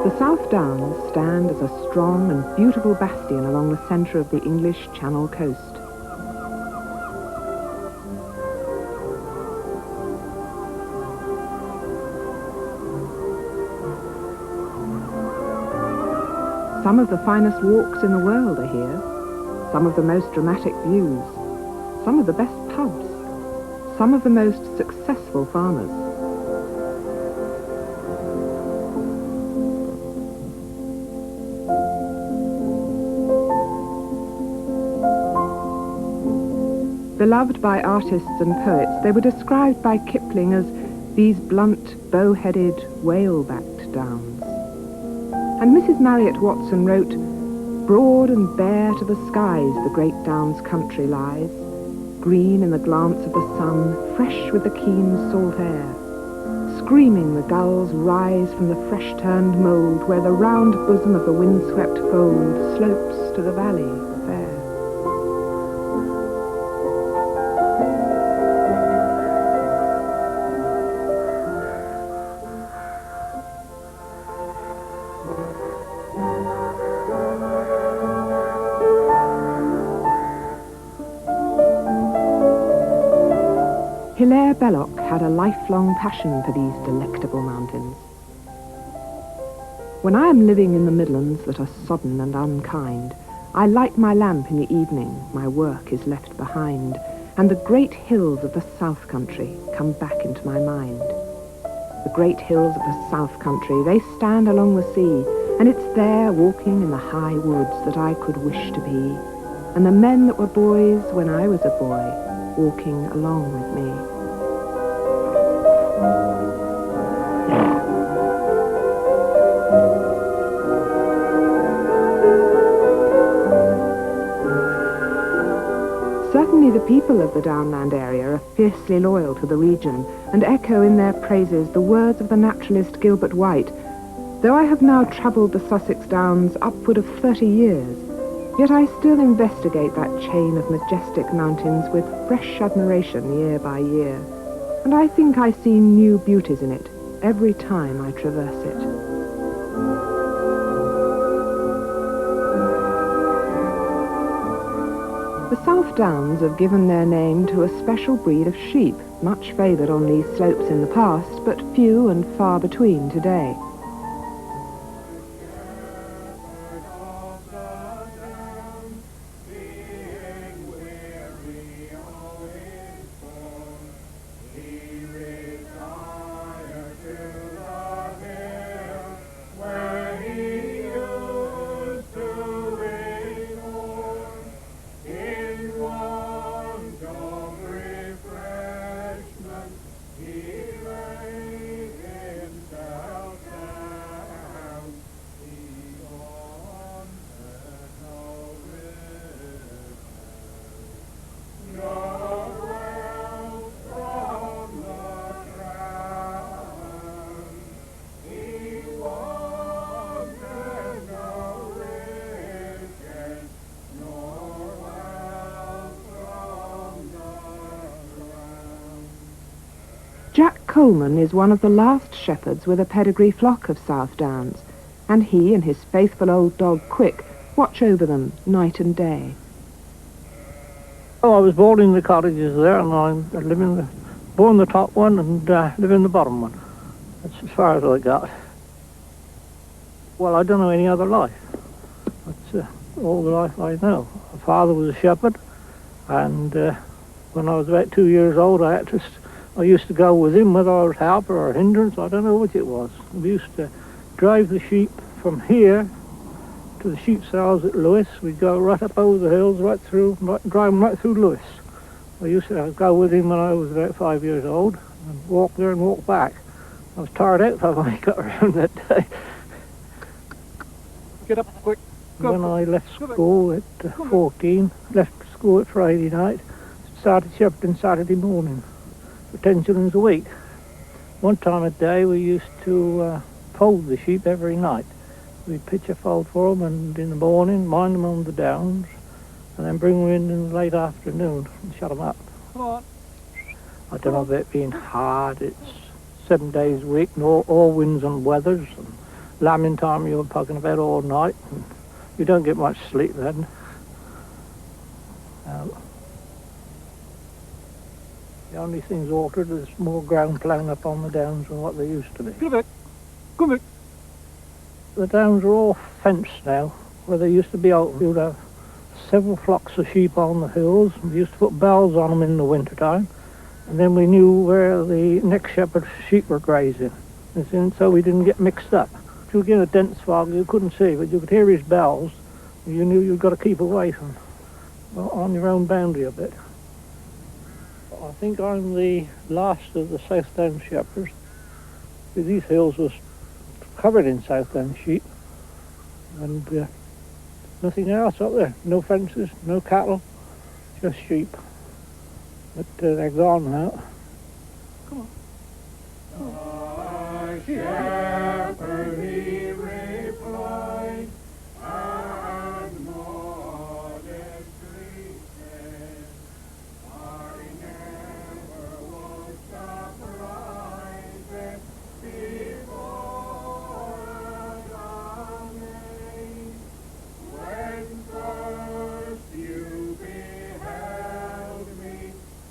The South Downs stand as a strong and beautiful bastion along the centre of the English Channel coast. Some of the finest walks in the world are here, some of the most dramatic views, some of the best pubs, some of the most successful farmers. Beloved by artists and poets, they were described by Kipling as these blunt, bow-headed, whale-backed downs. And Mrs. Marriott Watson wrote, "Broad and bare to the skies the great Downs country lies, green in the glance of the sun, fresh with the keen salt air. Screaming the gulls rise from the fresh-turned mould, where the round bosom of the wind-swept fold slopes to the valley fair." Hilaire Belloc had a lifelong passion for these delectable mountains. When I am living in the Midlands that are sodden and unkind, I light my lamp in the evening, my work is left behind, and the great hills of the South Country come back into my mind. The great hills of the South Country, they stand along the sea, and it's there, walking in the high woods, that I could wish to be, and the men that were boys when I was a boy, walking along with me. Certainly the people of the Downland area are fiercely loyal to the region and echo in their praises the words of the naturalist Gilbert White. Though I have now travelled the Sussex Downs upward of 30 years, yet I still investigate that chain of majestic mountains with fresh admiration year by year, and I think I see new beauties in it every time I traverse it. The South Downs have given their name to a special breed of sheep, much favoured on these slopes in the past, but few and far between today. Jack Coleman is one of the last shepherds with a pedigree flock of South Downs, and he and his faithful old dog Quick watch over them night and day. Oh, I was born in the cottages there, and I live in the, born the top one and live in the bottom one. That's as far as I got. Well, I don't know any other life. That's all the life I know. My father was a shepherd, and when I was about 2 years old, I used to go with him, whether I was helper or hindrance, I don't know which it was. We used to drive the sheep from here to the sheep cells at Lewis. We'd go right up over the hills, drive them right through Lewis. I used to go with him when I was about 5 years old, and walk there and walk back. I was tired out by the time I got around that day. Get up quick. When I left school at 14, left school at Friday night, started shepherding Saturday morning. For 10 shillings a week. One time a day we used to fold the sheep every night. We'd pitch a fold for them, and in the morning mind them on the downs, and then bring them in the late afternoon and shut them up. Come on. I don't know about it being hard. It's 7 days a week, and all winds and weathers, and lambing time, you're pugging about all night. And you don't get much sleep then. The only thing's altered is more ground ploughed up on the downs than what they used to be. Come back. Come back. The downs are all fenced now, where they used to be out. You'd have several flocks of sheep on the hills. We used to put bells on them in the winter time, and then we knew where the next shepherd's sheep were grazing, and so we didn't get mixed up. If you were in a dense fog, you couldn't see, but you could hear his bells. You knew you'd got to keep away from, on your own boundary a bit. I think I'm the last of the South Down shepherds. These hills was covered in South Down sheep, and nothing else up there. No fences, no cattle, just sheep. But they're gone now. Come on. Shepherd, he replied, and modestly said, I never was surprised before a day, when first you beheld me,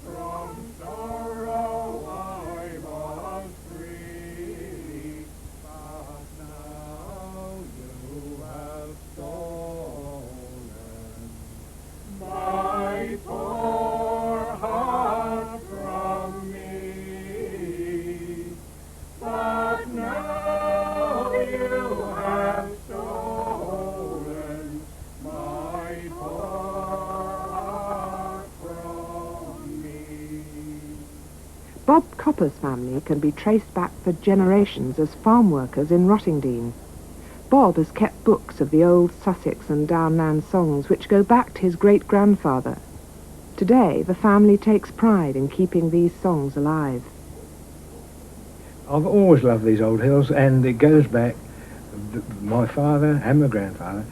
from sorrow I was free, but now you have stolen my poor heart from me. But now you have stolen my poor heart from me. Bob Copper's family can be traced back for generations as farm workers in Rottingdean. Bob has kept books of the old Sussex and Downland songs which go back to his great-grandfather. Today, the family takes pride in keeping these songs alive. I've always loved these old hills, and it goes back, my father and my grandfather,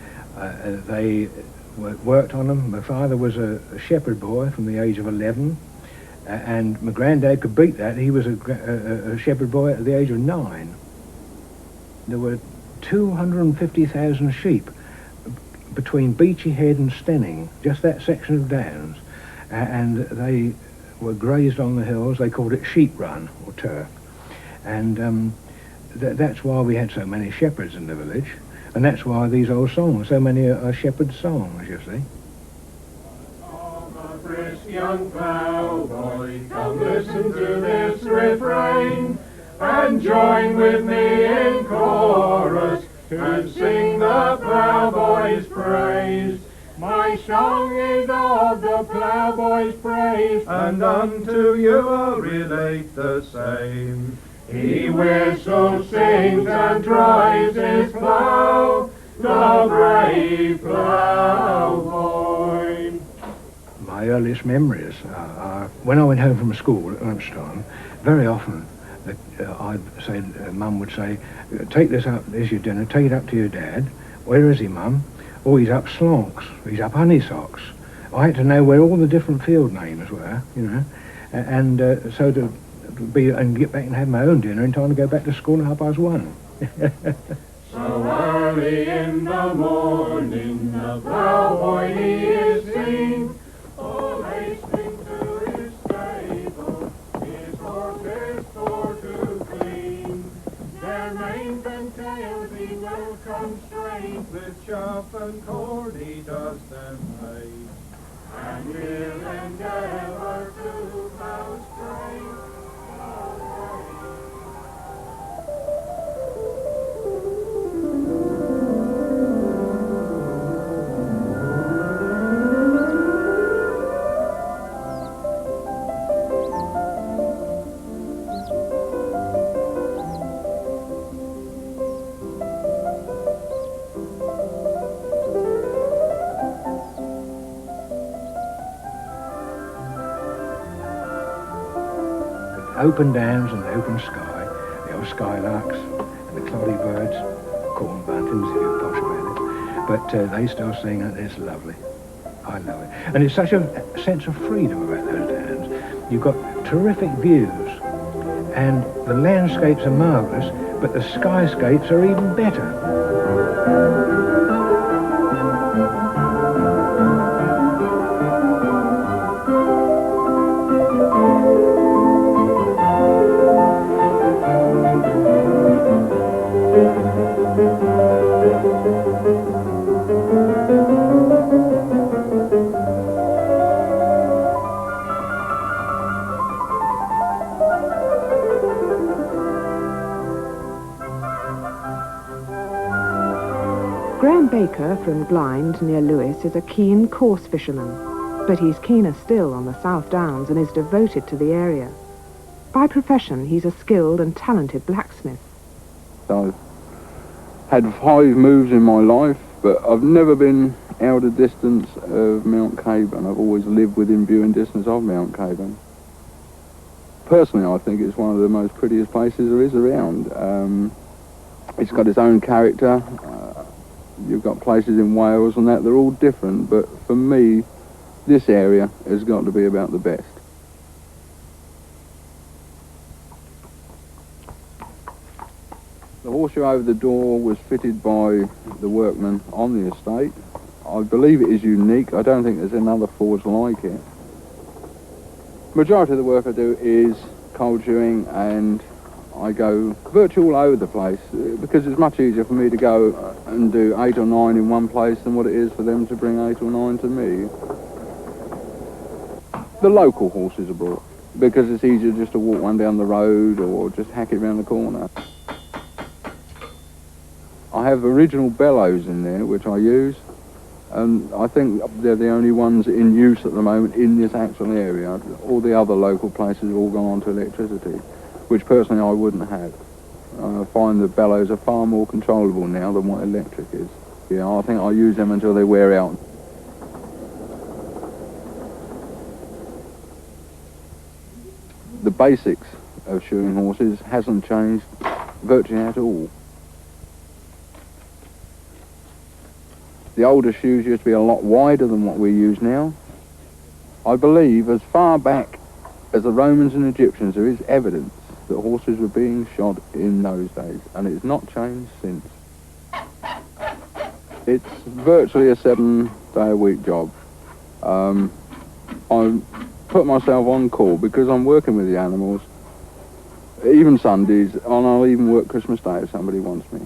they worked on them. My father was a shepherd boy from the age of 11, and my granddad could beat that. He was a shepherd boy at the age of 9. There were 250,000 sheep between Beachy Head and Stenning, just that section of downs, and they were grazed on the hills. They called it sheep run or turf, and that's why we had so many shepherds in the village, and that's why these old songs, so many are shepherd songs, you see. Oh, a brisk young ploughboy, come listen to this refrain, and join with me in chorus, and sing the ploughboy's praise. My song is of the ploughboy's praise, and unto you I'll relate the same. He whistles, sings, and drives his plough, the brave ploughboy. My earliest memories are when I went home from school at lunchtime. Very often, Mum would say, take this up, there's your dinner, take it up to your dad. Where is he, Mum? Oh, he's up Slonks, he's up Honeysocks. I had to know where all the different field names were, you know, and so to be and get back and have my own dinner in time to go back to school at 1:30. So early in the morning, the ploughboy he is seen, all hastening to his stable, his horses for to clean. Their manes and tails he will constrain, with chaff and cord he does them lay, and will endeavour to house straight. Open downs and open sky, the old skylarks and the cloddy birds, corn buntings if you're posh about it, but they still sing and it's lovely. I love it. And it's such a sense of freedom about those downs. You've got terrific views and the landscapes are marvellous, but the skyscapes are even better. Graham Baker from Blind near Lewes is a keen coarse fisherman, but he's keener still on the South Downs and is devoted to the area. By profession, he's a skilled and talented blacksmith. I've had 5 moves in my life, but I've never been out of distance of Mount Caburn. I've always lived within viewing distance of Mount Caburn. Personally, I think it's one of the most prettiest places there is around. It's got its own character. You've got places in Wales and that, they're all different, but for me, this area has got to be about the best. The horseshoe over the door was fitted by the workmen on the estate. I believe it is unique. I don't think there's another forge like it. Majority of the work I do is cold shoeing, and I go virtually all over the place because it's much easier for me to go and do 8 or 9 in one place than what it is for them to bring 8 or 9 to me. The local horses are brought because it's easier just to walk one down the road or just hack it around the corner. I have original bellows in there which I use, and I think they're the only ones in use at the moment in this actual area. All the other local places have all gone on to electricity, which personally I wouldn't have. I find the bellows are far more controllable now than what electric is. Yeah, I think I'll use them until they wear out. The basics of shoeing horses hasn't changed virtually at all. The older shoes used to be a lot wider than what we use now. I believe as far back as the Romans and Egyptians there is evidence that horses were being shod in those days, and it's not changed since. It's virtually a 7-day-a-week job. I put myself on call because I'm working with the animals, even Sundays, and I'll even work Christmas Day if somebody wants me,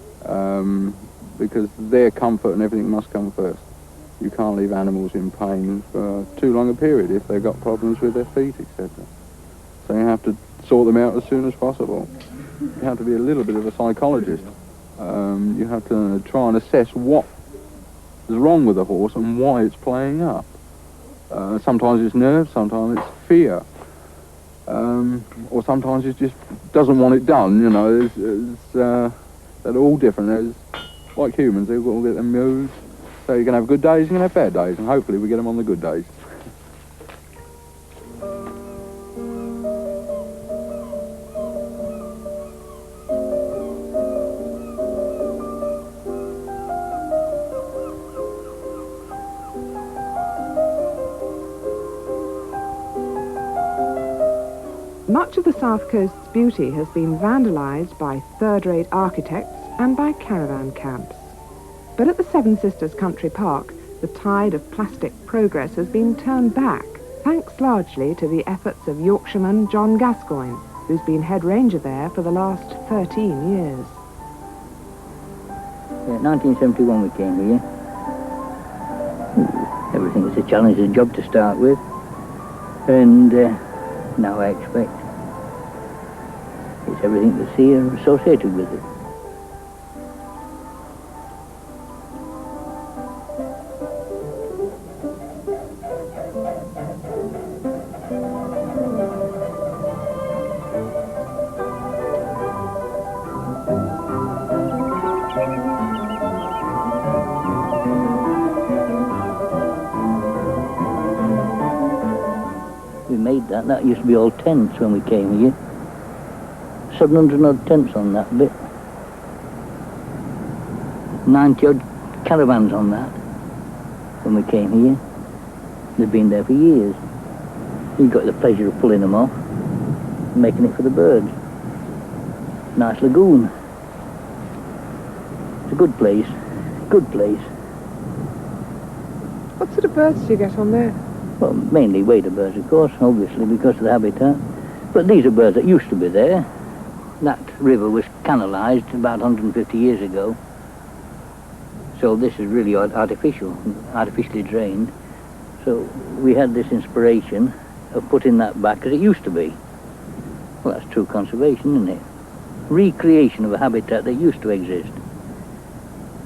because their comfort and everything must come first. You can't leave animals in pain for too long a period if they've got problems with their feet, etc. So you have to sort them out as soon as possible. You have to be a little bit of a psychologist. You have to try and assess what is wrong with the horse and why it's playing up. Sometimes it's nerves, sometimes it's fear. Or sometimes it just doesn't want it done, you know. They're all different. There's, like humans, they've all got their moods. So you can have good days, you can have bad days, and hopefully we get them on the good days. Much of the South Coast's beauty has been vandalised by third-rate architects and by caravan camps. But at the Seven Sisters Country Park, the tide of plastic progress has been turned back, thanks largely to the efforts of Yorkshireman John Gascoigne, who's been head ranger there for the last 13 years. Yeah, 1971 we came here. Everything was a challenging job to start with, and now I expect it's everything that's here associated with it. We made that. That used to be all tents when we came here. 700 odd tents on that bit. 90 odd caravans on that when we came here. They've been there for years. We got the pleasure of pulling them off and making it for the birds. Nice lagoon. a good place. Good place. What sort of birds do you get on there? Well, mainly wader birds, of course, obviously, because of the habitat. But these are birds that used to be there. That river was canalised about 150 years ago. So this is really artificially drained. So we had this inspiration of putting that back as it used to be. Well, that's true conservation, isn't it? Recreation of a habitat that used to exist,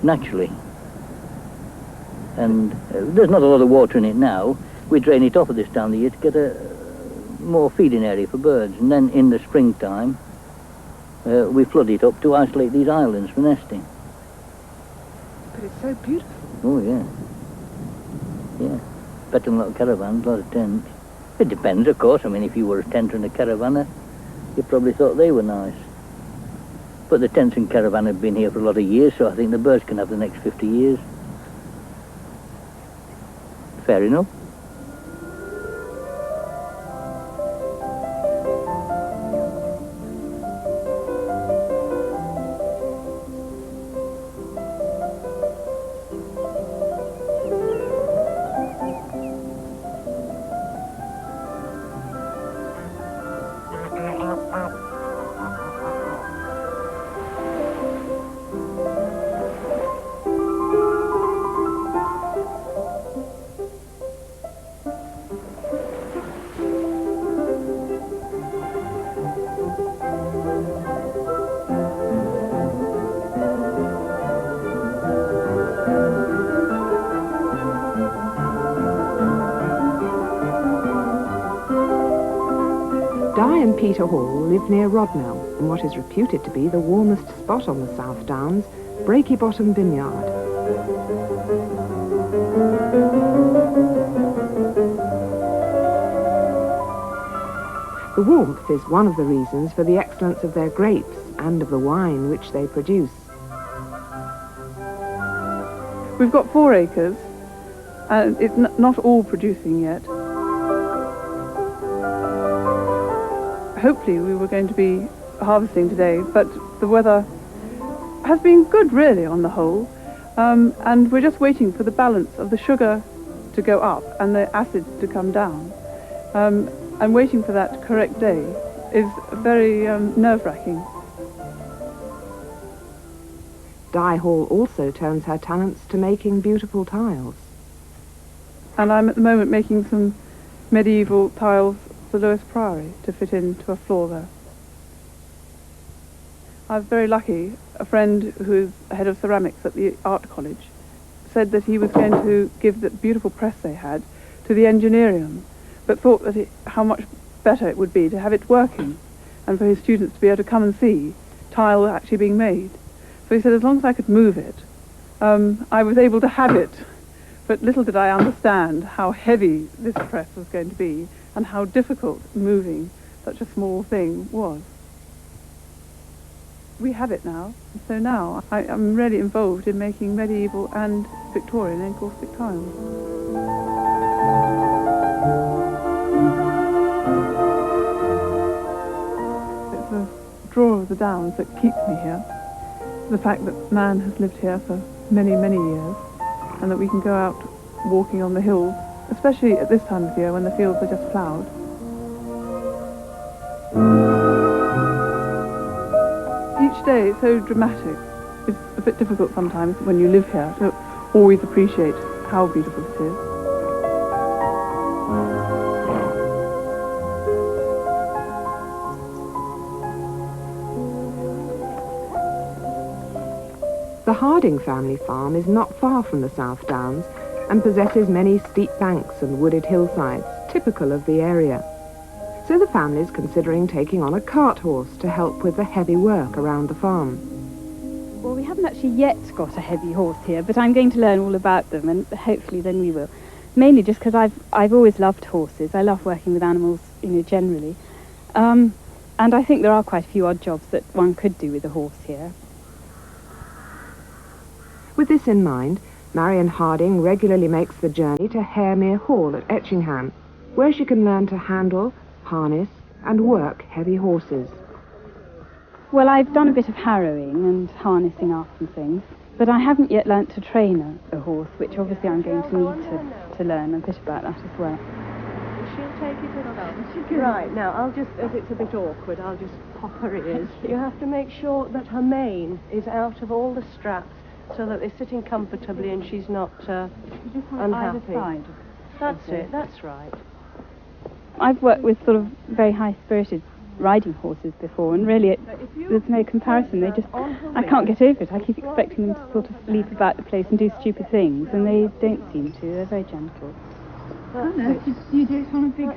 naturally. And there's not a lot of water in it now. We drain it off at this time of the year to get a more feeding area for birds. And then in the springtime, we flood it up to isolate these islands for nesting. But it's so beautiful. Oh, yeah. Yeah. Better than a lot of caravans, a lot of tents. It depends, of course. I mean, if you were a tenter and a caravanner, you probably thought they were nice. But the tents and caravan have been here for a lot of years, so I think the birds can have the next 50 years. Fair enough. Di and Peter Hall live near Rodnell, in what is reputed to be the warmest spot on the South Downs, Breaky Bottom Vineyard. The warmth is one of the reasons for the excellence of their grapes and of the wine which they produce. We've got 4 acres, and it's not all producing yet. Hopefully we were going to be harvesting today, but the weather has been good really on the whole, and we're just waiting for the balance of the sugar to go up and the acid to come down. And waiting for that correct day is very nerve-wracking. Di Hall also turns her talents to making beautiful tiles. And I'm at the moment making some medieval tiles for Lewis Priory to fit into a floor there. I was very lucky. A friend who's head of ceramics at the art college said that he was going to give the beautiful press they had to the engineerium, but thought that how much better it would be to have it working and for his students to be able to come and see tile actually being made. So he said as long as I could move it, I was able to have it. But little did I understand how heavy this press was going to be and how difficult moving such a small thing was. We have it now, and so now I am really involved in making medieval and Victorian encaustic tiles. It's the draw of the Downs that keeps me here. The fact that man has lived here for many, many years, and that we can go out walking on the hills, especially at this time of year when the fields are just ploughed. Each day is so dramatic. It's a bit difficult sometimes when you live here to always appreciate how beautiful it is. The Harding family farm is not far from the South Downs and possesses many steep banks and wooded hillsides, typical of the area. So the family is considering taking on a cart horse to help with the heavy work around the farm. Well, we haven't actually yet got a heavy horse here, but I'm going to learn all about them, and hopefully then we will. Mainly just because I've always loved horses. I love working with animals, generally. And I think there are quite a few odd jobs that one could do with a horse here. With this in mind, Marion Harding regularly makes the journey to Haremere Hall at Etchingham, where she can learn to handle, harness and work heavy horses. Well, I've done a bit of harrowing and harnessing up and things, but I haven't yet learnt to train a horse, which obviously I'm going to need to learn a bit about that as well. She'll take it in on. Right, now, I'll just, as it's a bit awkward, I'll just pop her ears. You have to make sure that her mane is out of all the straps so that they're sitting comfortably and she's not unhappy. Either side. That's it, that's right. I've worked with sort of very high-spirited riding horses before, and really there's no comparison. They just, I can't get over it. I keep expecting them to sort of leap about the place and do stupid things, and they don't seem to. They're very gentle. That's it. You do it on a big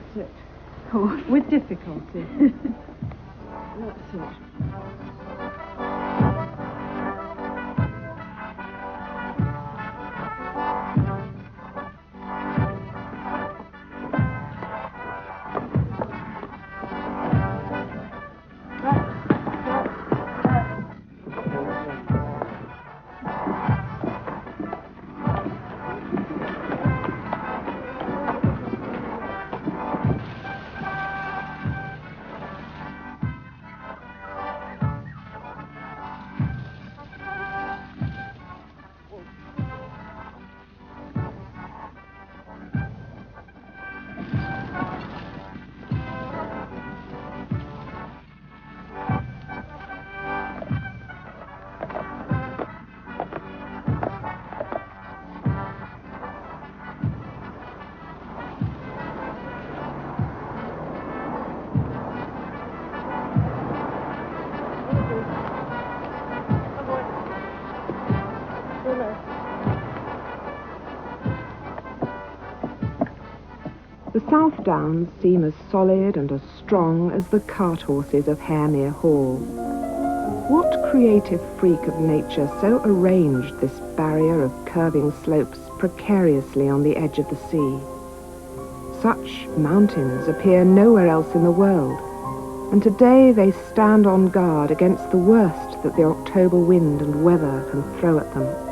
horse. With difficulty. That's it. The South Downs seem as solid and as strong as the cart horses of Haремere Hall. What creative freak of nature so arranged this barrier of curving slopes precariously on the edge of the sea? Such mountains appear nowhere else in the world, and today they stand on guard against the worst that the October wind and weather can throw at them.